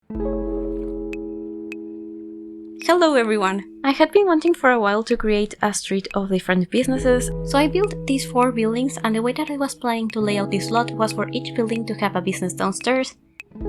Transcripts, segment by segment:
Hello everyone! I had been wanting for a while to create a street of different businesses, so I built these 4 buildings, and the way that I was planning to lay out this lot was for each building to have a business downstairs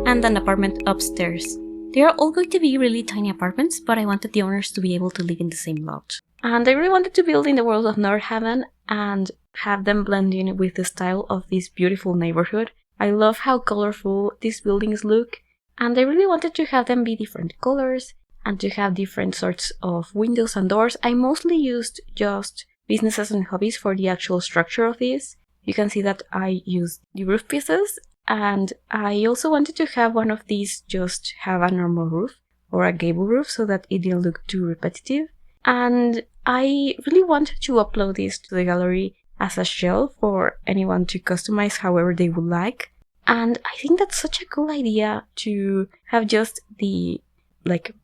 and an apartment upstairs. They are all going to be really tiny apartments, but I wanted the owners to be able to live in the same lot. And I really wanted to build in the world of Nordhaven and have them blend in with the style of this beautiful neighborhood. I love how colorful these buildings look, and I really wanted to have them be different colors and to have different sorts of windows and doors. I mostly used just Businesses and Hobbies for the actual structure of this. You can see that I used the roof pieces, and I also wanted to have one of these just have a normal roof or a gable roof so that it didn't look too repetitive. And I really wanted to upload this to the gallery as a shell for anyone to customize however they would like. And I think that's such a cool idea to have just the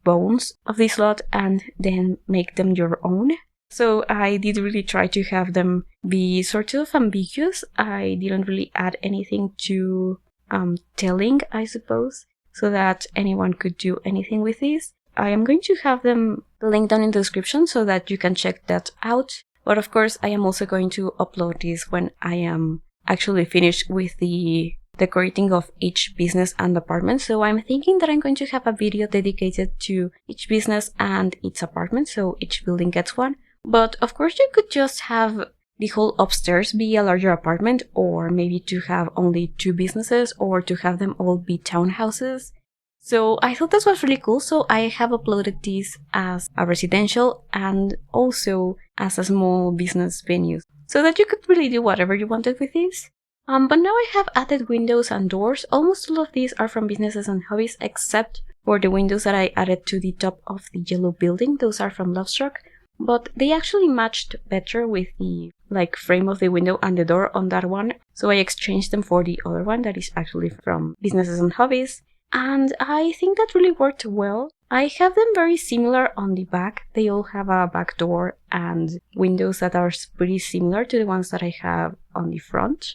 bones of this lot and then make them your own. So I did really try to have them be sort of ambiguous. I didn't really add anything to telling, I suppose, so that anyone could do anything with these. I am going to have them linked down in the description so that you can check that out. But of course, I am also going to upload this when I am actually finished with the decorating of each business and apartment. So I'm thinking that I'm going to have a video dedicated to each business and its apartment, so each building gets one. But of course you could just have the whole upstairs be a larger apartment, or maybe to have only 2 businesses, or to have them all be townhouses. So I thought this was really cool, so I have uploaded this as a residential and also as a small business venue, so that you could really do whatever you wanted with this. But now I have added windows and doors. Almost all of these are from Businesses and Hobbies, except for the windows that I added to the top of the yellow building. Those are from Lovestruck, but they actually matched better with the frame of the window and the door on that one, so I exchanged them for the other one that is actually from Businesses and Hobbies, and I think that really worked well. I have them very similar on the back. They all have a back door and windows that are pretty similar to the ones that I have on the front.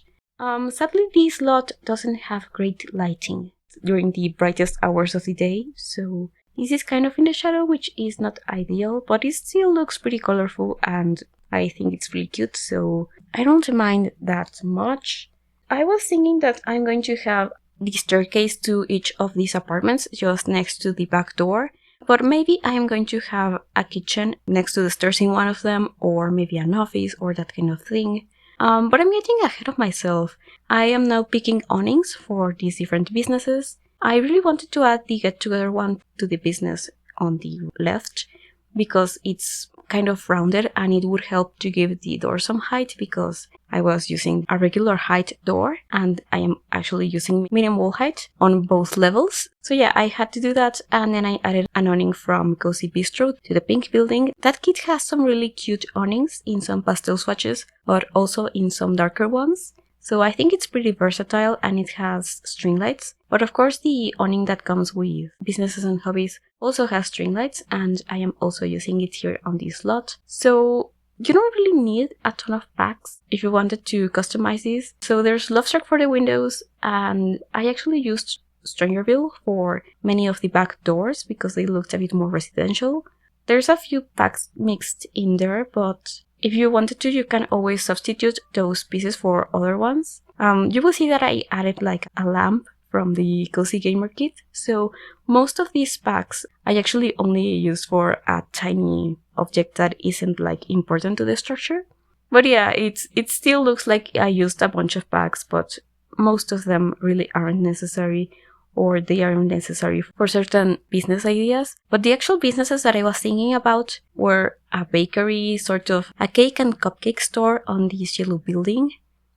Sadly, this lot doesn't have great lighting during the brightest hours of the day, so this is kind of in the shadow, which is not ideal, but it still looks pretty colorful and I think it's really cute, so I don't mind that much. I was thinking that I'm going to have the staircase to each of these apartments just next to the back door, but maybe I am going to have a kitchen next to the stairs in one of them, or maybe an office or that kind of thing. But I'm getting ahead of myself. I am now picking awnings for these different businesses. I really wanted to add the get-together one to the business on the left because it's kind of rounded and it would help to give the door some height, because I was using a regular height door and I am actually using medium wall height on both levels. So yeah, I had to do that, and then I added an awning from Cozy Bistro to the pink building. That kit has some really cute awnings in some pastel swatches, but also in some darker ones. So I think it's pretty versatile and it has string lights. But of course the awning that comes with Businesses and Hobbies also has string lights, and I am also using it here on this lot. So you don't really need a ton of packs if you wanted to customize these. So there's Lovestruck for the windows, and I actually used Strangerville for many of the back doors because they looked a bit more residential. There's a few packs mixed in there, but if you wanted to, you can always substitute those pieces for other ones. You will see that I added a lamp from the Cozy Gamer kit. So most of these packs I actually only use for a tiny object that isn't important to the structure. But yeah, it still looks like I used a bunch of packs, but most of them really aren't necessary, or they aren't necessary for certain business ideas. But the actual businesses that I was thinking about were a bakery, sort of a cake and cupcake store on this yellow building,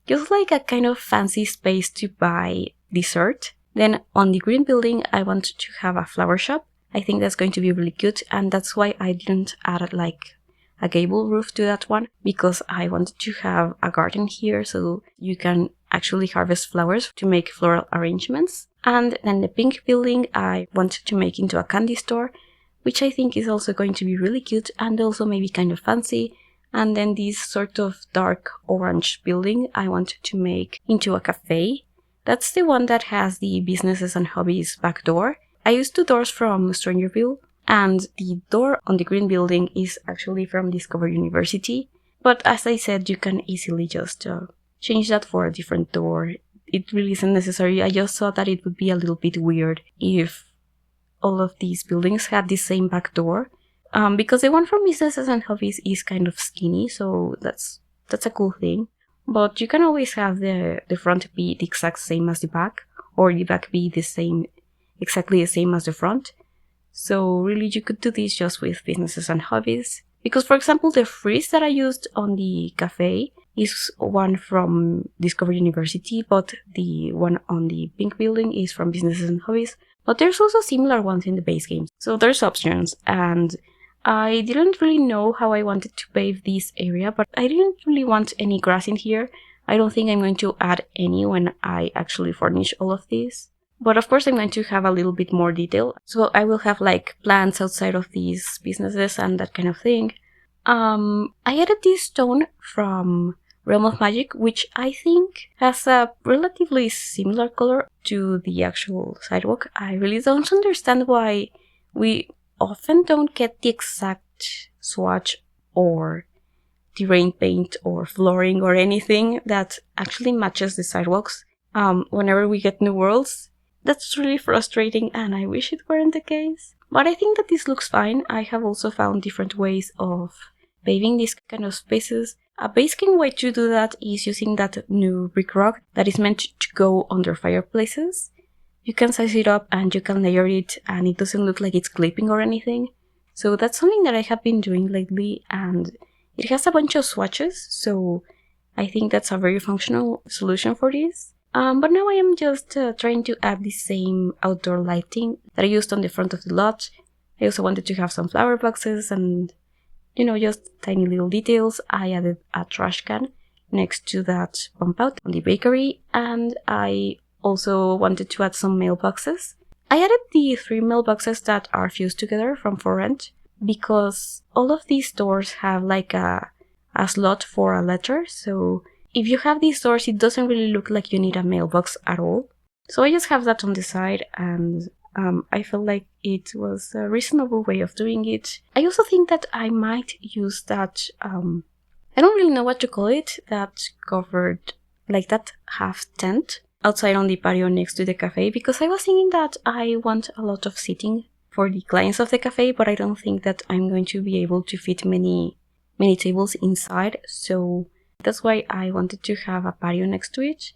just like a kind of fancy space to buy dessert. Then on the green building, I wanted to have a flower shop. I think that's going to be really cute, and that's why I didn't add a gable roof to that one, because I wanted to have a garden here so you can actually harvest flowers to make floral arrangements. And then the pink building I wanted to make into a candy store, which I think is also going to be really cute and also maybe kind of fancy. And then this sort of dark orange building I wanted to make into a cafe. That's the one that has the Businesses and Hobbies back door. I used 2 doors from Strangerville, and the door on the green building is actually from Discover University. But as I said, you can easily just change that for a different door. It really isn't necessary. I just thought that it would be a little bit weird if all of these buildings had the same back door. Because the one from Businesses and Hobbies is kind of skinny, so that's a cool thing. But you can always have the front be the exact same as the back, or the back be exactly the same as the front. So really you could do this just with Businesses and Hobbies. Because for example, the frieze that I used on the cafe is one from Discover University, but the one on the pink building is from Businesses and Hobbies. But there's also similar ones in the base game. So there's options, and I didn't really know how I wanted to pave this area, but I didn't really want any grass in here. I don't think I'm going to add any when I actually furnish all of this. But of course I'm going to have a little bit more detail. So I will have like plants outside of these businesses and that kind of thing. I added this stone from Realm of Magic, which I think has a relatively similar color to the actual sidewalk. I really don't understand why we often don't get the exact swatch or terrain paint or flooring or anything that actually matches the sidewalks whenever we get new worlds. That's really frustrating, and I wish it weren't the case. But I think that this looks fine. I have also found different ways of paving these kind of spaces. A basic way to do that is using that new brick rock that is meant to go under fireplaces. You can size it up and you can layer it, and it doesn't look like it's clipping or anything. So that's something that I have been doing lately, and it has a bunch of swatches, so I think that's a very functional solution for this. But now I am just trying to add the same outdoor lighting that I used on the front of the lot. I also wanted to have some flower boxes and, just tiny little details. I added a trash can next to that bump out on the bakery, and I also wanted to add some mailboxes. I added the 3 mailboxes that are fused together from For Rent because all of these doors have like a slot for a letter, so if you have these doors, it doesn't really look like you need a mailbox at all. So I just have that on the side, and I felt like it was a reasonable way of doing it. I also think that I might use that, I don't really know what to call it, that covered, like that half tent outside on the patio next to the cafe, because I was thinking that I want a lot of seating for the clients of the cafe, but I don't think that I'm going to be able to fit many tables inside, so that's why I wanted to have a patio next to it.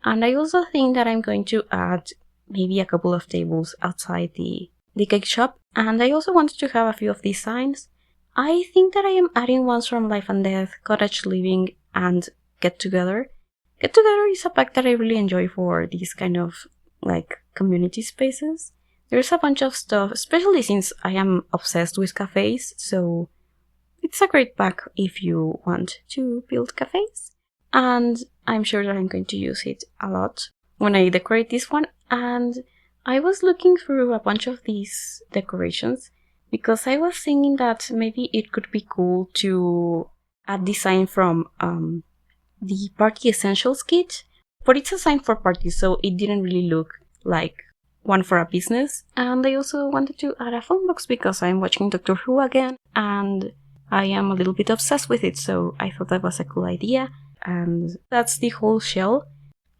And I also think that I'm going to add maybe a couple of tables outside the cake shop, and I also wanted to have a few of these signs. I think that I am adding ones from Life and Death, Cottage Living, and Get Together. Get Together is a pack that I really enjoy for these kind of like community spaces. There's a bunch of stuff, especially since I am obsessed with cafes, so it's a great pack if you want to build cafes. And I'm sure that I'm going to use it a lot when I decorate this one. And I was looking through a bunch of these decorations because I was thinking that maybe it could be cool to add design from the Party Essentials kit, but it's a sign for parties, so it didn't really look like one for a business. And I also wanted to add a phone box because I'm watching Doctor Who again, and I am a little bit obsessed with it, so I thought that was a cool idea. And that's the whole shell.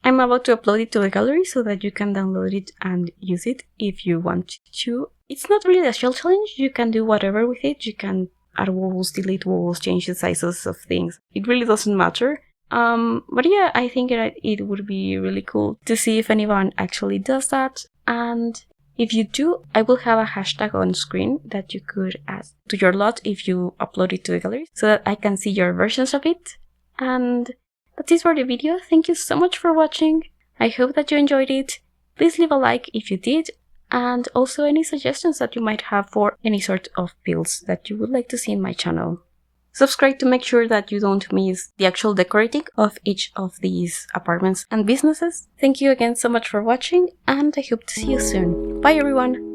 I'm about to upload it to the gallery so that you can download it and use it if you want to. It's not really a shell challenge, you can do whatever with it. You can add walls, delete walls, change the sizes of things. It really doesn't matter. But yeah, I think it would be really cool to see if anyone actually does that. And if you do, I will have a hashtag on screen that you could add to your lot if you upload it to the gallery so that I can see your versions of it. And that's it for the video. Thank you so much for watching. I hope that you enjoyed it. Please leave a like if you did, and also any suggestions that you might have for any sort of builds that you would like to see in my channel. Subscribe to make sure that you don't miss the actual decorating of each of these apartments and businesses. Thank you again so much for watching, and I hope to see you soon. Bye everyone!